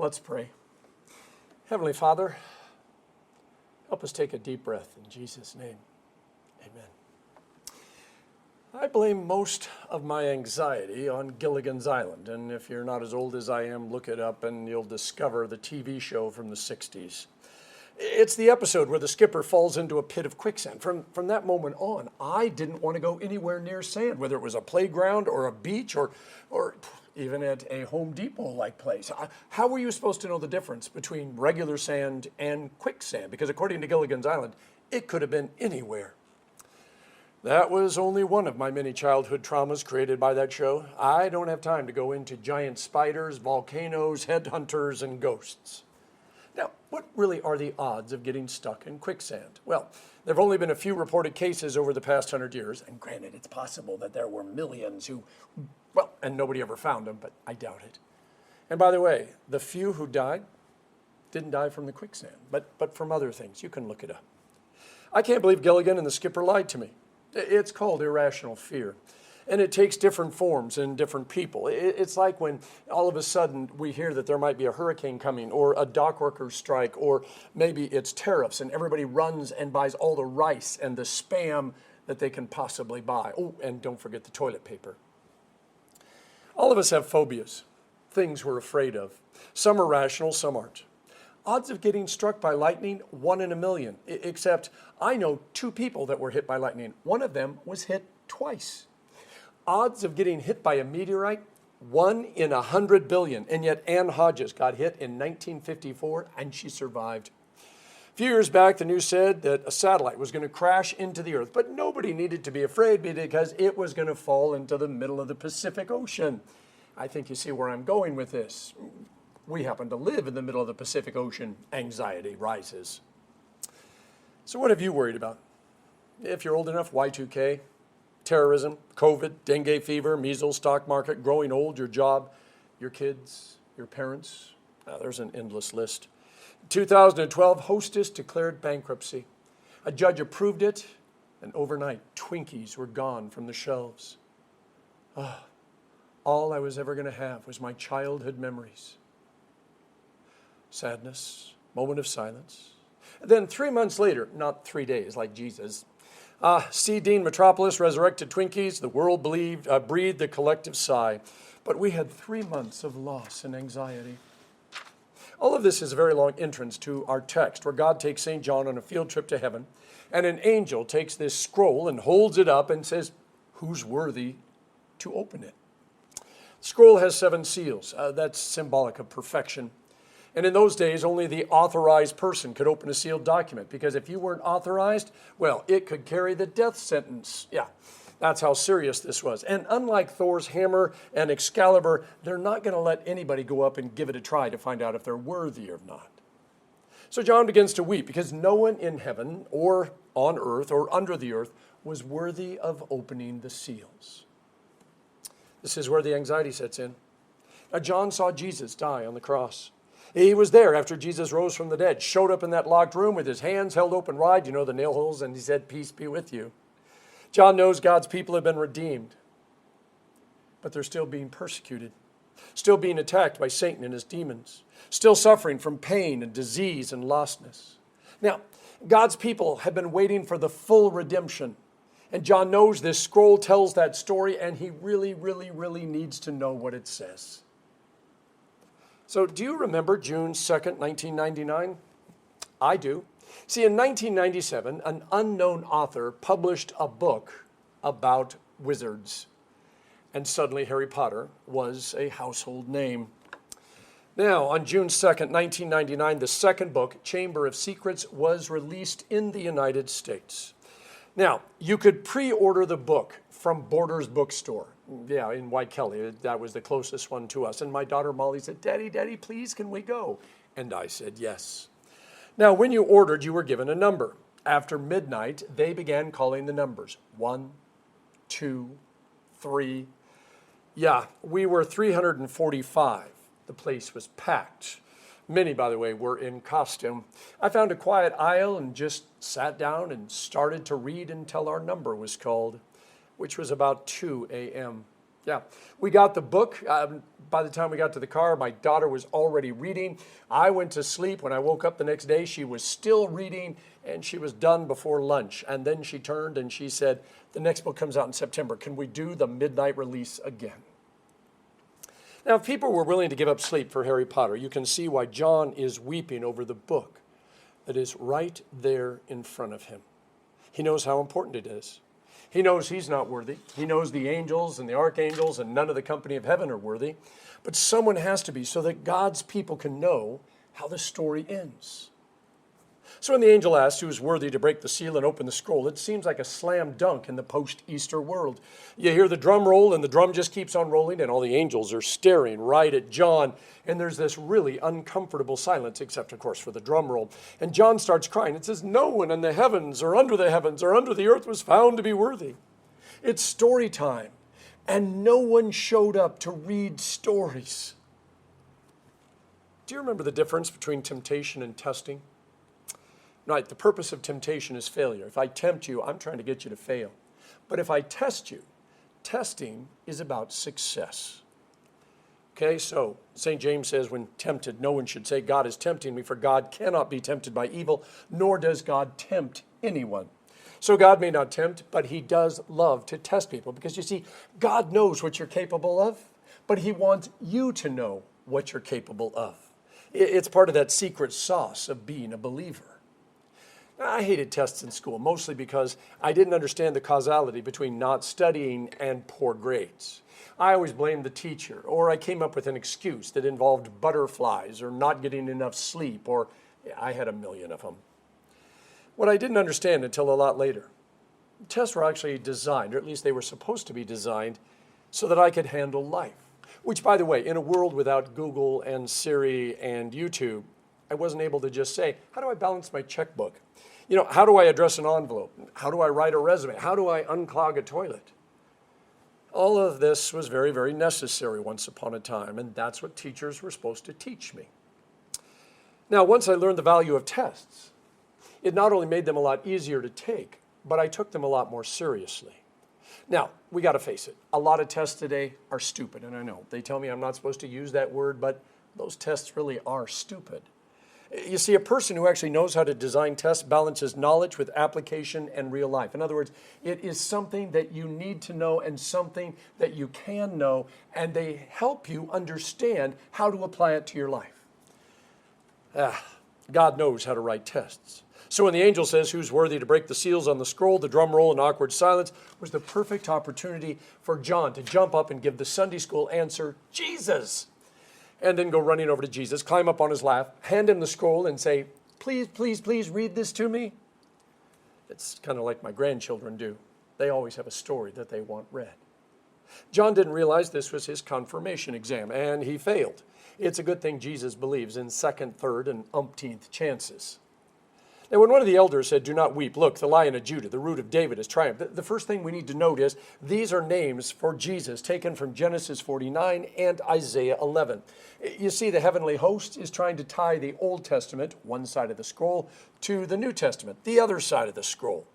Let's pray. Heavenly Father, help us take a deep breath in Jesus' name. Amen. I blame most of my anxiety on Gilligan's Island, and if you're not as old as I am, look it up and you'll discover the TV show from the 60s. It's the episode where the skipper falls into a pit of quicksand. From that moment on, I didn't want to go anywhere near sand, whether it was a playground or a beach or even at a Home Depot-like place. How were you supposed to know the difference between regular sand and quicksand? Because according to Gilligan's Island, it could have been anywhere. That was only one of my many childhood traumas created by that show. I don't have time to go into giant spiders, volcanoes, headhunters, and ghosts. Now, what really are the odds of getting stuck in quicksand? Well, there have only been a few reported cases over the past 100 years, and granted, it's possible that there were millions who, and nobody ever found them, but I doubt it. And by the way, the few who died didn't die from the quicksand, but from other things. You can look it up. I can't believe Gilligan and the skipper lied to me. It's called irrational fear. And it takes different forms in different people. It's like when all of a sudden we hear that there might be a hurricane coming or a dock workers strike or maybe it's tariffs and everybody runs and buys all the rice and the Spam that they can possibly buy. Oh, and don't forget the toilet paper. All of us have phobias, things we're afraid of. Some are rational, some aren't. Odds of getting struck by lightning, 1 in a million. Except I know 2 people that were hit by lightning. One of them was hit twice. Odds of getting hit by a meteorite, 1 in 100 billion. And yet Ann Hodges got hit in 1954 and she survived. A few years back, the news said that a satellite was going to crash into the earth, but nobody needed to be afraid because it was going to fall into the middle of the Pacific Ocean. I think you see where I'm going with this. We happen to live in the middle of the Pacific Ocean. Anxiety rises. So what have you worried about? If you're old enough, Y2K, terrorism, COVID, dengue fever, measles, stock market, growing old, your job, your kids, your parents. There's an endless list. 2012, Hostess declared bankruptcy. A judge approved it, and overnight, Twinkies were gone from the shelves. All I was ever going to have was my childhood memories. Sadness, moment of silence. Then 3 months later, not 3 days like Jesus, C. Dean Metropolis resurrected Twinkies. The world breathed the collective sigh. But we had 3 months of loss and anxiety. All of this is a very long entrance to our text, where God takes St. John on a field trip to heaven, and an angel takes this scroll and holds it up and says, "Who's worthy to open it?" The scroll has 7 seals. That's symbolic of perfection. And in those days, only the authorized person could open a sealed document, because if you weren't authorized, well, it could carry the death sentence. Yeah, that's how serious this was. And unlike Thor's hammer and Excalibur, they're not going to let anybody go up and give it a try to find out if they're worthy or not. So John begins to weep because no one in heaven or on earth or under the earth was worthy of opening the seals. This is where the anxiety sets in. Now, John saw Jesus die on the cross. He was there after Jesus rose from the dead, showed up in that locked room with his hands held open wide, you know, the nail holes, and he said, "Peace be with you." John knows God's people have been redeemed, but they're still being persecuted, still being attacked by Satan and his demons, still suffering from pain and disease and lostness. Now, God's people have been waiting for the full redemption, and John knows this scroll tells that story, and he really, really, really needs to know what it says. So do you remember June 2nd, 1999? I do. See, in 1997, an unknown author published a book about wizards. And suddenly Harry Potter was a household name. Now, on June 2nd, 1999, the second book, Chamber of Secrets, was released in the United States. Now, you could pre-order the book from Borders Bookstore. Yeah, in White Kelly. That was the closest one to us. And my daughter Molly said, Daddy, please, can we go? And I said, yes. Now, when you ordered, you were given a number. After midnight, they began calling the numbers. 1, 2, 3. Yeah, we were 345. The place was packed. Many, by the way, were in costume. I found a quiet aisle and just sat down and started to read until our number was called, which was about 2 a.m. Yeah, we got the book. By the time we got to the car, my daughter was already reading. I went to sleep. When I woke up the next day, she was still reading, and she was done before lunch. And then she turned and she said, the next book comes out in September. Can we do the midnight release again? Now, if people were willing to give up sleep for Harry Potter, you can see why John is weeping over the book that is right there in front of him. He knows how important it is. He knows he's not worthy. He knows the angels and the archangels and none of the company of heaven are worthy. But someone has to be so that God's people can know how the story ends. So when the angel asked who is worthy to break the seal and open the scroll, it seems like a slam dunk in the post-Easter world. You hear the drum roll and the drum just keeps on rolling and all the angels are staring right at John. And there's this really uncomfortable silence, except of course for the drum roll. And John starts crying. It says, no one in the heavens or under the earth was found to be worthy. It's story time. And no one showed up to read stories. Do you remember the difference between temptation and testing? Right, the purpose of temptation is failure. If I tempt you, I'm trying to get you to fail. But if I test you, testing is about success. Okay, so St. James says, when tempted, no one should say, God is tempting me, for God cannot be tempted by evil, nor does God tempt anyone. So God may not tempt, but he does love to test people. Because you see, God knows what you're capable of, but he wants you to know what you're capable of. It's part of that secret sauce of being a believer. I hated tests in school, mostly because I didn't understand the causality between not studying and poor grades. I always blamed the teacher, or I came up with an excuse that involved butterflies or not getting enough sleep, or I had a million of them. What I didn't understand until a lot later, tests were actually designed, or at least they were supposed to be designed, so that I could handle life. Which, by the way, in a world without Google and Siri and YouTube, I wasn't able to just say, how do I balance my checkbook? How do I address an envelope? How do I write a resume? How do I unclog a toilet? All of this was very, very necessary once upon a time, and that's what teachers were supposed to teach me. Now, once I learned the value of tests, it not only made them a lot easier to take, but I took them a lot more seriously. Now, we got to face it. A lot of tests today are stupid, and I know. They tell me I'm not supposed to use that word, but those tests really are stupid. You see, a person who actually knows how to design tests balances knowledge with application and real life. In other words, it is something that you need to know and something that you can know, and they help you understand how to apply it to your life. God knows how to write tests. So when the angel says who's worthy to break the seals on the scroll, the drum roll and awkward silence was the perfect opportunity for John to jump up and give the Sunday school answer, Jesus. And then go running over to Jesus, climb up on his lap, hand him the scroll and say, please, please, please read this to me. It's kind of like my grandchildren do. They always have a story that they want read. John didn't realize this was his confirmation exam, and he failed. It's a good thing Jesus believes in second, third, and umpteenth chances. Now, when one of the elders said, do not weep, look, the Lion of Judah, the root of David, has triumphed. The first thing we need to note is these are names for Jesus taken from Genesis 49 and Isaiah 11. You see, the heavenly host is trying to tie the Old Testament, one side of the scroll, to the New Testament, the other side of the scroll.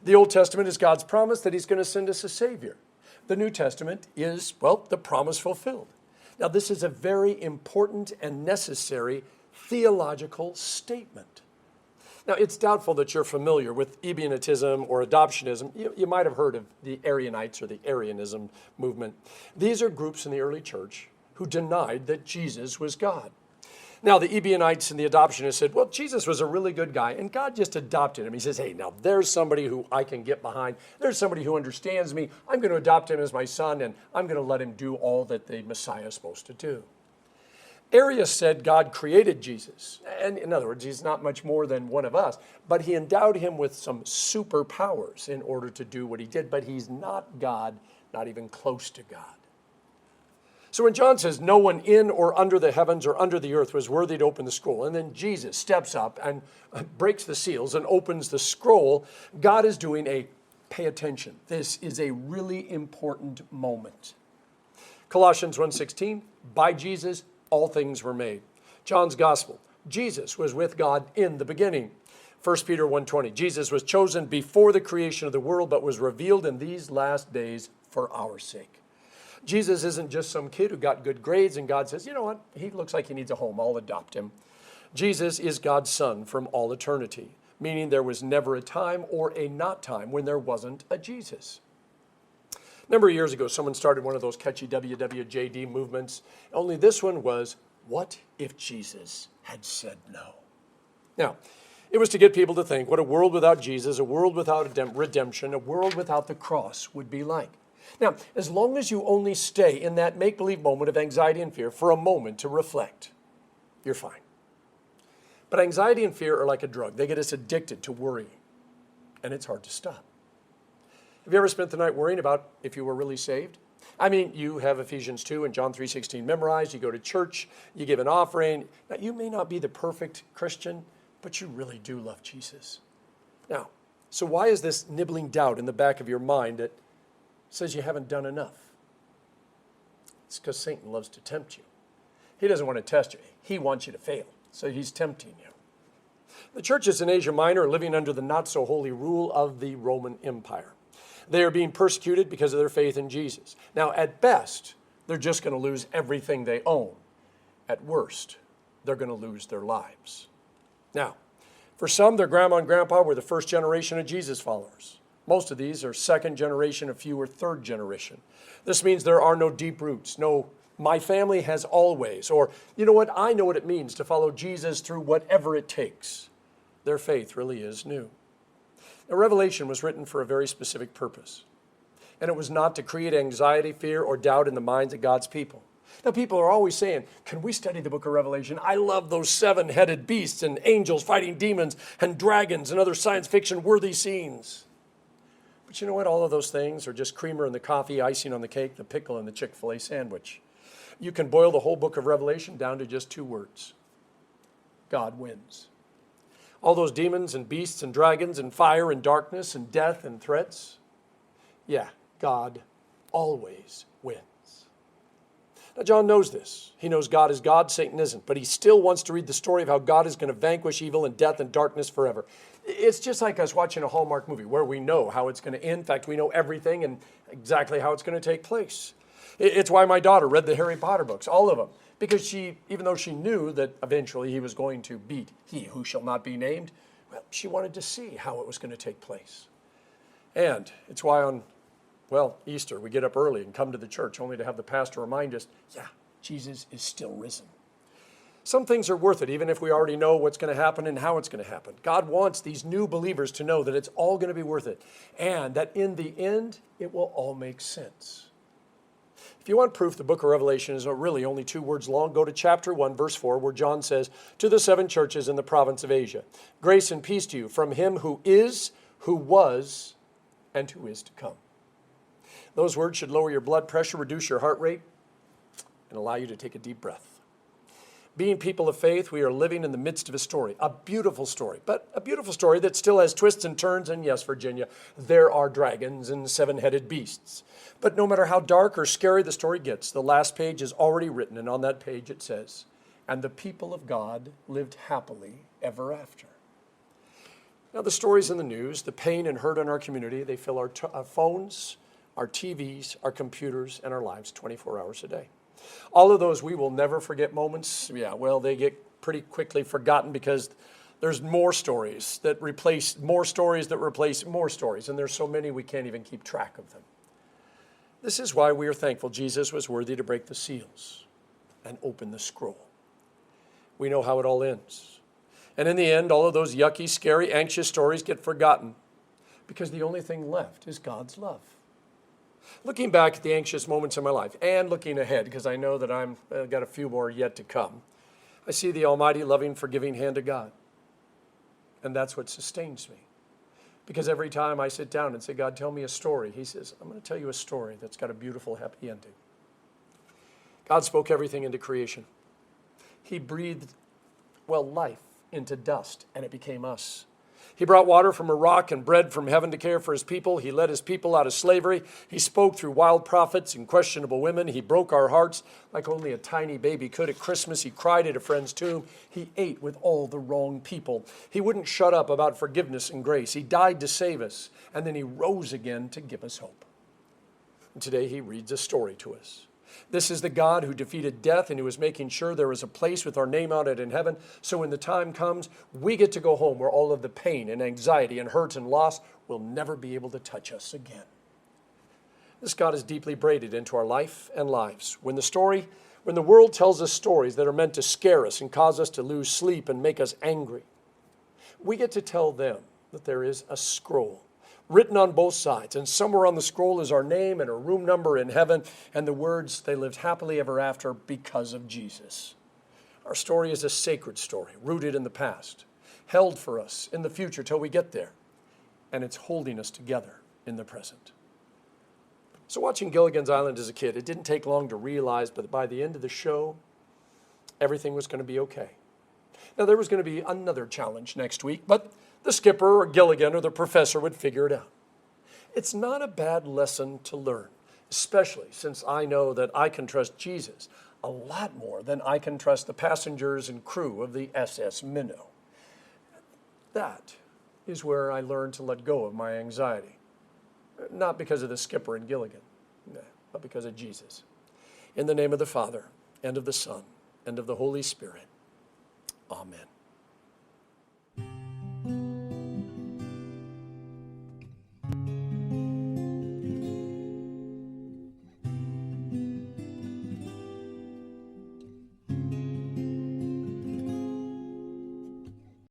The Old Testament is God's promise that he's going to send us a Savior. The New Testament is, well, the promise fulfilled. Now, this is a very important and necessary theological statement. Now, it's doubtful that you're familiar with Ebionism or adoptionism. You might have heard of the Arianites or the Arianism movement. These are groups in the early church who denied that Jesus was God. Now, the Ebionites and the adoptionists said, well, Jesus was a really good guy, and God just adopted him. He says, hey, now there's somebody who I can get behind. There's somebody who understands me. I'm going to adopt him as my son, and I'm going to let him do all that the Messiah is supposed to do. Arius said God created Jesus. And in other words, he's not much more than one of us, but he endowed him with some superpowers in order to do what he did. But he's not God, not even close to God. So when John says no one in or under the heavens or under the earth was worthy to open the scroll, and then Jesus steps up and breaks the seals and opens the scroll, God is doing a pay attention. This is a really important moment. Colossians 1:16, by Jesus, all things were made. John's gospel, Jesus was with God in the beginning. 1 Peter 1:20, Jesus was chosen before the creation of the world, but was revealed in these last days for our sake. Jesus isn't just some kid who got good grades and God says, you know what, he looks like he needs a home, I'll adopt him. Jesus is God's son from all eternity, meaning there was never a time or a not time when there wasn't a Jesus. A number of years ago, someone started one of those catchy WWJD movements, only this one was, what if Jesus had said no? Now, it was to get people to think what a world without Jesus, a world without redemption, a world without the cross would be like. Now, as long as you only stay in that make-believe moment of anxiety and fear for a moment to reflect, you're fine. But anxiety and fear are like a drug. They get us addicted to worrying, and it's hard to stop. Have you ever spent the night worrying about if you were really saved? I mean, you have Ephesians 2 and John 3:16 memorized, you go to church, you give an offering. Now, you may not be the perfect Christian, but you really do love Jesus. Now, so why is this nibbling doubt in the back of your mind that says you haven't done enough? It's because Satan loves to tempt you. He doesn't want to test you. He wants you to fail, so he's tempting you. The churches in Asia Minor are living under the not-so-holy rule of the Roman Empire. They are being persecuted because of their faith in Jesus. Now, at best, they're just going to lose everything they own. At worst, they're going to lose their lives. Now, for some, their grandma and grandpa were the first generation of Jesus followers. Most of these are second generation, a few are third generation. This means there are no deep roots, no my family has always, or you know what, I know what it means to follow Jesus through whatever it takes. Their faith really is new. Now, Revelation was written for a very specific purpose, and it was not to create anxiety, fear, or doubt in the minds of God's people. Now, people are always saying, can we study the book of Revelation? I love those seven-headed beasts and angels fighting demons and dragons and other science fiction-worthy scenes. But you know what? All of those things are just creamer in the coffee, icing on the cake, the pickle in the Chick-Fil-A sandwich. You can boil the whole book of Revelation down to just two words. God wins. All those demons and beasts and dragons and fire and darkness and death and threats, yeah, God always wins. Now, John knows this. He knows God is God, Satan isn't, but he still wants to read the story of how God is going to vanquish evil and death and darkness forever. It's just like us watching a Hallmark movie where we know how it's going to end. In fact, we know everything and exactly how it's going to take place. It's why my daughter read the Harry Potter books, all of them, because she, even though she knew that eventually he was going to beat he who shall not be named, well, she wanted to see how it was going to take place. And it's why on Easter, we get up early and come to the church only to have the pastor remind us, yeah, Jesus is still risen. Some things are worth it, even if we already know what's going to happen and how it's going to happen. God wants these new believers to know that it's all going to be worth it, and that in the end, it will all make sense. If you want proof the book of Revelation is really only 2 words long, go to chapter 1, verse 4, where John says, to the 7 churches in the province of Asia, grace and peace to you from him who is, who was, and who is to come. Those words should lower your blood pressure, reduce your heart rate, and allow you to take a deep breath. Being people of faith, we are living in the midst of a story, a beautiful story, but a beautiful story that still has twists and turns, and yes, Virginia, there are dragons and 7-headed beasts. But no matter how dark or scary the story gets, the last page is already written, and on that page it says, and the people of God lived happily ever after. Now, the stories in the news, the pain and hurt in our community, they fill our phones, our TVs, our computers, and our lives 24 hours a day. All of those we will never forget moments, they get pretty quickly forgotten because there's more stories that replace more stories that replace more stories, and there's so many we can't even keep track of them. This is why we are thankful Jesus was worthy to break the seals and open the scroll. We know how it all ends. And in the end, all of those yucky, scary, anxious stories get forgotten because the only thing left is God's love. Looking back at the anxious moments in my life and looking ahead, because I know that I've got a few more yet to come, I see the almighty, loving, forgiving hand of God. And that's what sustains me. Because every time I sit down and say, God, tell me a story, he says, I'm going to tell you a story that's got a beautiful, happy ending. God spoke everything into creation. He breathed, life into dust, and it became us. He brought water from a rock and bread from heaven to care for his people. He led his people out of slavery. He spoke through wild prophets and questionable women. He broke our hearts like only a tiny baby could at Christmas. He cried at a friend's tomb. He ate with all the wrong people. He wouldn't shut up about forgiveness and grace. He died to save us, and then he rose again to give us hope. And today he reads a story to us. This is the God who defeated death and who is making sure there is a place with our name on it in heaven. So when the time comes, we get to go home where all of the pain and anxiety and hurt and loss will never be able to touch us again. This God is deeply braided into our life and lives. When the world tells us stories that are meant to scare us and cause us to lose sleep and make us angry, we get to tell them that there is a scroll written on both sides, and somewhere on the scroll is our name and a room number in heaven and the words, "They lived happily ever after because of Jesus." Our story is a sacred story, rooted in the past, held for us in the future till we get there, and it's holding us together in the present. So watching Gilligan's Island as a kid, it didn't take long to realize that by the end of the show, everything was going to be okay. Now, there was going to be another challenge next week, but the skipper or Gilligan or the professor would figure it out. It's not a bad lesson to learn, especially since I know that I can trust Jesus a lot more than I can trust the passengers and crew of the SS Minnow. That is where I learned to let go of my anxiety. Not because of the skipper and Gilligan, but because of Jesus. In the name of the Father, and of the Son, and of the Holy Spirit. Amen.